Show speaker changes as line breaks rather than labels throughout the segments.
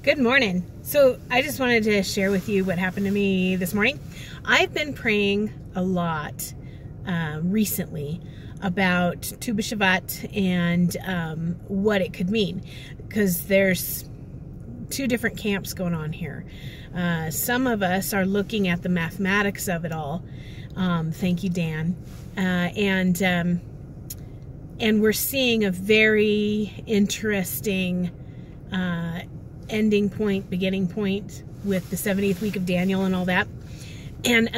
Good morning. So I just wanted to share with you what happened to me this morning. I've been praying a lot recently about Tu B'Shavat and what it could mean, because there's two different camps going on here. Some of us are looking at the mathematics of it all. Thank you, Dan. And we're seeing a very interesting ending point, beginning point with the 70th week of Daniel and all that. And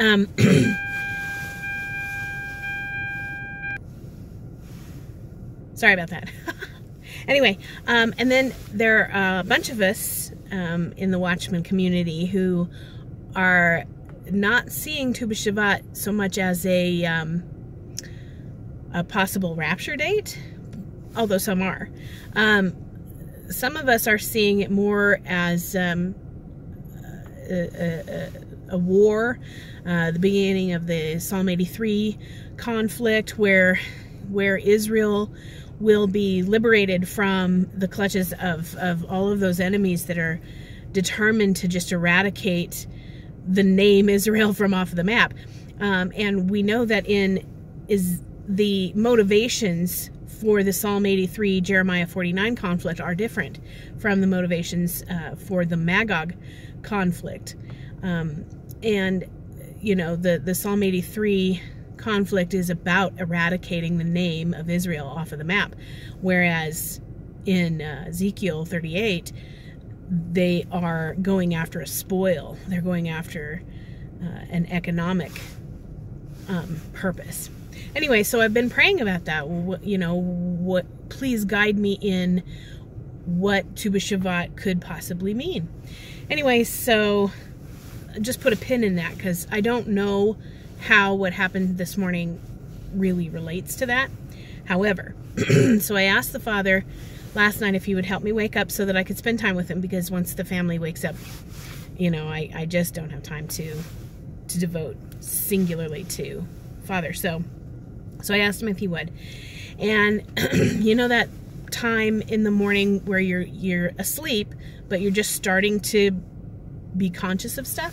sorry about that. Anyway, and then there are a bunch of us in the Watchman community who are not seeing Tu B'Shavat so much as a possible rapture date, although some are. Some of us are seeing it more as a war, the beginning of the Psalm 83 conflict, where Israel will be liberated from the clutches of all of those enemies that are determined to just eradicate the name Israel from off of the map. And we know that the motivations for the Psalm 83, Jeremiah 49 conflict are different from the motivations for the Magog conflict. And, you know, the Psalm 83 conflict is about eradicating the name of Israel off of the map, whereas in Ezekiel 38, they are going after a spoil. They're going after an economic purpose. Anyway, so I've been praying about that. You know, please guide me in what Tu B'Shavat could possibly mean. Anyway, so just put a pin in that, because I don't know how what happened this morning really relates to that. However, so I asked the Father last night if he would help me wake up so that I could spend time with him, because once the family wakes up, you know, I just don't have time to devote singularly to Father. So I asked him if he would. And you know that time in the morning where you're asleep, but you're just starting to be conscious of stuff?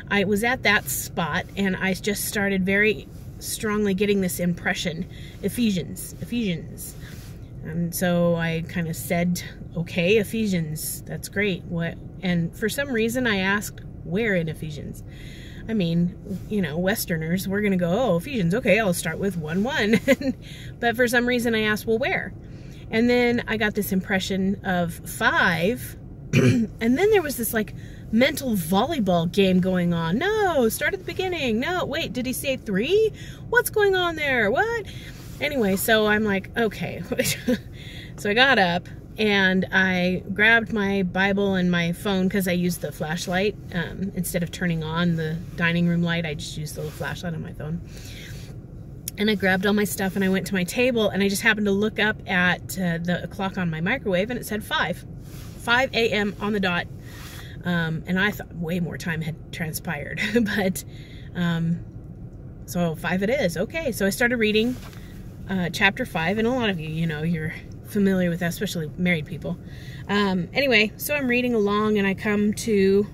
I was at that spot, and I just started very strongly getting this impression, Ephesians. And so I kind of said, okay, Ephesians, that's great. What? And for some reason I asked, where in Ephesians? I mean, you know, Westerners, we're going to go, oh, Ephesians, okay, I'll start with 1:1. But for some reason I asked, well, where? And then I got this impression of 5. And then there was this like mental volleyball game going on. No, start at the beginning. No, wait, did he say 3? What's going on there? What? Anyway, so I'm like, okay. So I got up and I grabbed my Bible and my phone, because I used the flashlight. Instead of turning on the dining room light, I just used the little flashlight on my phone. And I grabbed all my stuff and I went to my table, and I just happened to look up at the clock on my microwave, and it said 5 a.m. on the dot. And I thought way more time had transpired. But so 5 it is. Okay, so I started reading chapter 5, and a lot of you, you know, you're familiar with that, especially married people. Anyway, so I'm reading along, and I come to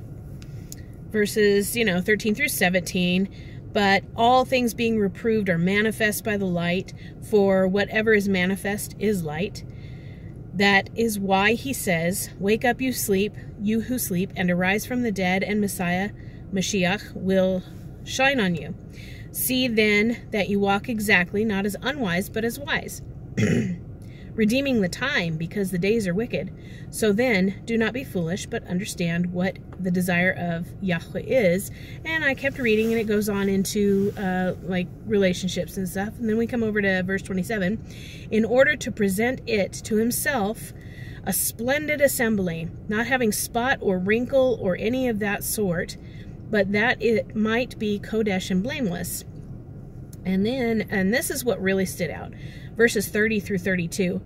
verses, you know, 13 through 17. But all things being reproved are manifest by the light, for whatever is manifest is light. That is why he says, wake up, you who sleep, and arise from the dead, and Messiah, Mashiach, will shine on you. See then that you walk exactly, not as unwise, but as wise, redeeming the time, because the days are wicked. So then, do not be foolish, but understand what the desire of Yahweh is. And I kept reading, and it goes on into like relationships and stuff. And then we come over to verse 27. In order to present it to himself a splendid assembly, not having spot or wrinkle or any of that sort, but that it might be Kodesh and blameless. And this is what really stood out. Verses 30 through 32.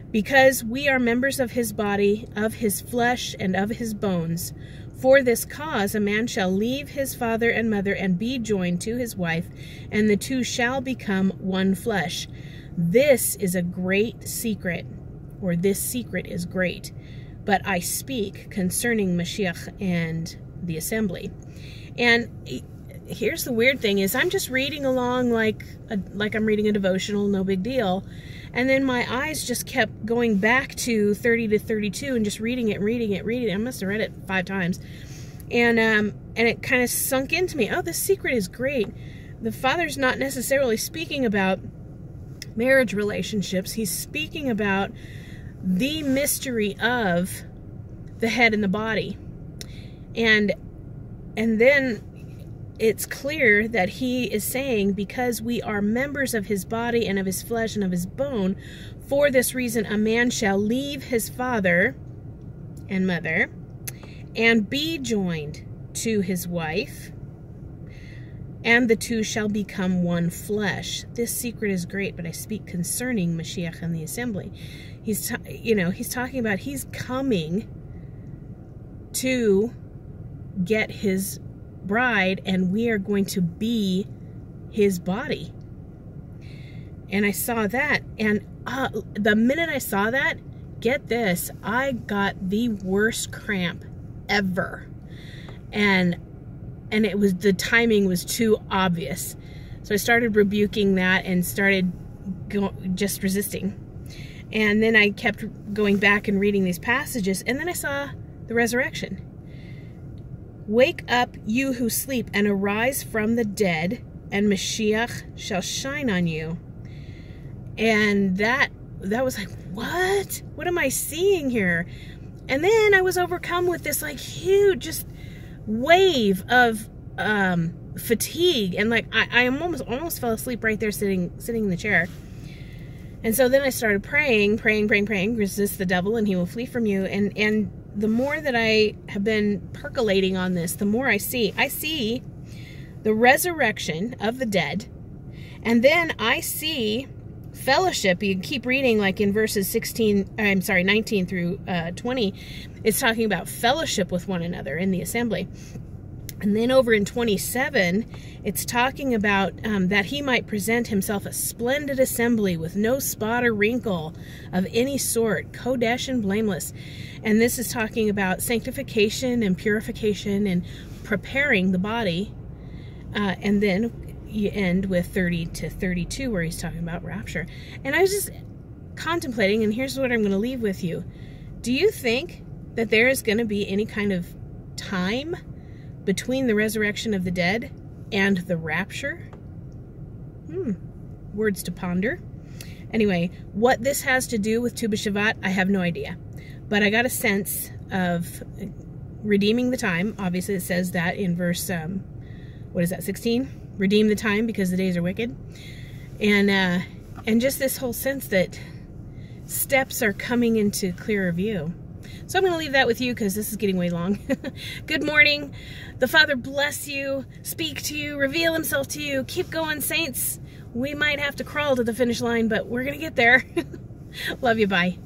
Because we are members of his body, of his flesh, and of his bones. For this cause a man shall leave his father and mother and be joined to his wife, and the two shall become one flesh. This is a great secret, or this secret is great. but I speak concerning Mashiach and the assembly. And here's the weird thing is I'm just reading along like I'm reading a devotional, no big deal. And then my eyes just kept going back to 30 to 32 and just reading it. I must have read it 5 times. And it kind of sunk into me. Oh, this secret is great. The Father's not necessarily speaking about marriage relationships. He's speaking about the mystery of the head and the body. And then it's clear that he is saying, because we are members of his body and of his flesh and of his bone, for this reason a man shall leave his father and mother and be joined to his wife, and the two shall become one flesh. This secret is great, but I speak concerning Mashiach and the assembly. He's talking about he's coming to get his bride, and we are going to be his body. And I saw that, and the minute I saw that, get this, I got the worst cramp ever. And it was, the timing was too obvious. So I started rebuking that and started just resisting. And then I kept going back and reading these passages, and then I saw the resurrection. Wake up, you who sleep, and arise from the dead, and Mashiach shall shine on you. And that was like, what? What am I seeing here? And then I was overcome with this like huge just wave of fatigue, and like I almost fell asleep right there sitting in the chair. And so then I started praying, resist the devil and he will flee from you. And the more that I have been percolating on this, the more I see the resurrection of the dead, and then I see fellowship. You keep reading, like in verses 19 through 20, it's talking about fellowship with one another in the assembly. And then over in 27, it's talking about that he might present himself a splendid assembly with no spot or wrinkle of any sort, kodesh and blameless. And this is talking about sanctification and purification and preparing the body. And then you end with 30 to 32 where he's talking about rapture. And I was just contemplating, and here's what I'm going to leave with you. Do you think that there is going to be any kind of time between the resurrection of the dead and the rapture? Words to ponder. Anyway, what this has to do with Tu B'Shavat, I have no idea. But I got a sense of redeeming the time. Obviously, it says that in verse, 16? Redeem the time because the days are wicked. And just this whole sense that steps are coming into clearer view. So I'm going to leave that with you because this is getting way long. Good morning. The Father bless you, speak to you, reveal himself to you. Keep going, saints. We might have to crawl to the finish line, but we're going to get there. Love you. Bye.